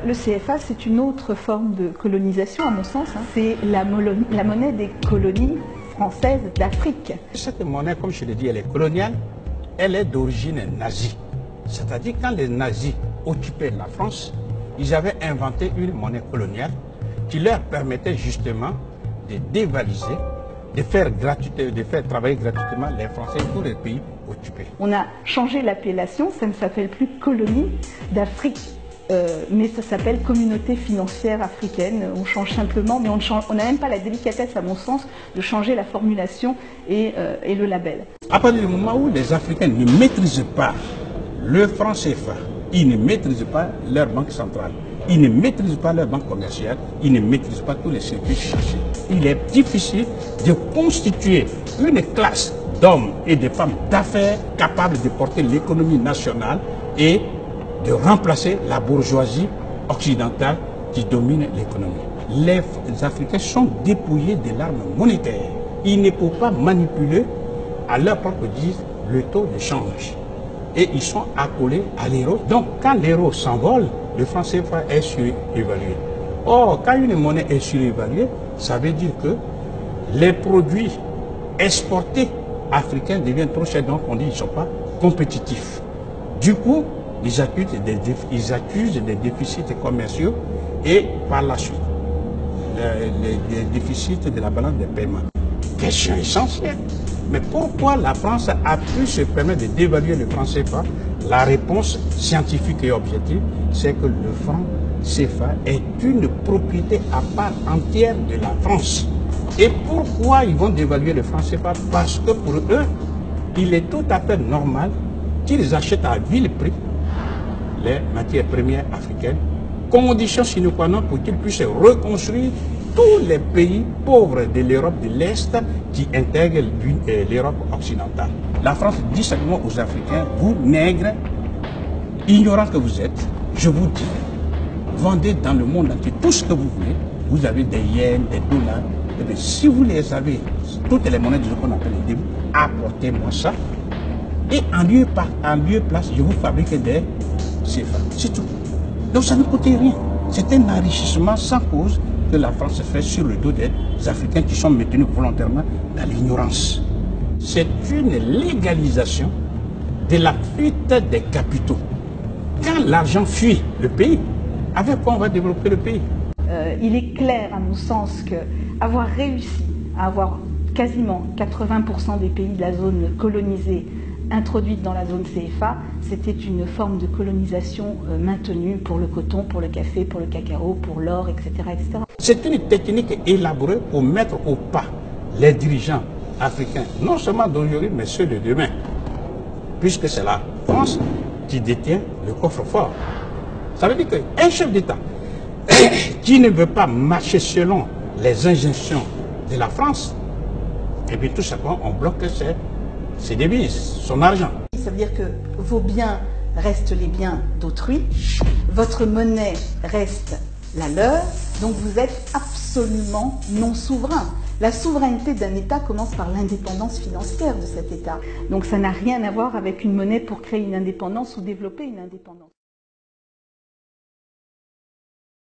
Le CFA, c'est une autre forme de colonisation, à mon sens. C'est la monnaie des colonies françaises d'Afrique. Cette monnaie, comme je l'ai dit, elle est coloniale, elle est d'origine nazie. C'est-à-dire quand les nazis occupaient la France, ils avaient inventé une monnaie coloniale qui leur permettait justement de dévaliser, de faire travailler gratuitement les Français de tous les pays occupés. On a changé l'appellation, ça ne s'appelle plus colonie d'Afrique, mais ça s'appelle communauté financière africaine. On change simplement, mais on n'a même pas la délicatesse, à mon sens, de changer la formulation et le label. À partir du moment où les Africains ne maîtrisent pas le franc CFA, ils ne maîtrisent pas leur banque centrale, ils ne maîtrisent pas leur banque commerciale, ils ne maîtrisent pas tous les circuits financiers. Il est difficile de constituer une classe d'hommes et de femmes d'affaires capables de porter l'économie nationale et de remplacer la bourgeoisie occidentale qui domine l'économie. Les Africains sont dépouillés de l'arme monétaire. Ils ne peuvent pas manipuler à leur propre guise le taux de change. Et ils sont accolés à l'euro. Donc quand l'euro s'envole, le franc CFA est surévalué. Or, quand une monnaie est surévaluée, ça veut dire que les produits exportés africains deviennent trop chers, donc on dit qu'ils ne sont pas compétitifs. Du coup, ils accusent des déficits commerciaux et par la suite, les déficits de la balance des paiements. Question essentielle. Mais pourquoi la France a pu se permettre de dévaluer le franc CFA? La réponse scientifique et objective, c'est que le franc CFA est une propriété à part entière de la France. Et pourquoi ils vont dévaluer le franc CFA? Parce que pour eux, il est tout à fait normal qu'ils achètent à vil prix les matières premières africaines, condition sine qua non pour qu'ils puissent reconstruire tous les pays pauvres de l'Europe de l'Est qui intègrent l'Europe occidentale. La France dit simplement aux Africains, vous nègres, ignorants que vous êtes, je vous dis, vendez dans le monde entier tout ce que vous voulez. Vous avez des yens, des dollars. Et bien, si vous les avez, toutes les monnaies de ce qu'on appelle les débits, apportez-moi ça. Et en lieu place, je vous fabrique des CFA. C'est tout. Donc ça ne coûte rien. C'est un enrichissement sans cause que la France fait sur le dos des Africains qui sont maintenus volontairement dans l'ignorance. C'est une légalisation de la fuite des capitaux. Quand l'argent fuit le pays, avec quoi on va développer le pays? Il est clair, à mon sens, qu'avoir réussi à avoir quasiment 80% des pays de la zone colonisée introduite dans la zone CFA, c'était une forme de colonisation maintenue pour le coton, pour le café, pour le cacao, pour l'or, etc., etc. C'est une technique élaborée pour mettre au pas les dirigeants africains, non seulement d'aujourd'hui, mais ceux de demain, puisque c'est la France qui détient le coffre-fort. Ça veut dire qu'un chef d'État qui ne veut pas marcher selon les injonctions de la France, et puis tout simplement on bloque ses devises, son argent. Ça veut dire que vos biens restent les biens d'autrui, votre monnaie reste la leur, donc vous êtes absolument non souverain. La souveraineté d'un État commence par l'indépendance financière de cet État. Donc ça n'a rien à voir avec une monnaie pour créer une indépendance ou développer une indépendance.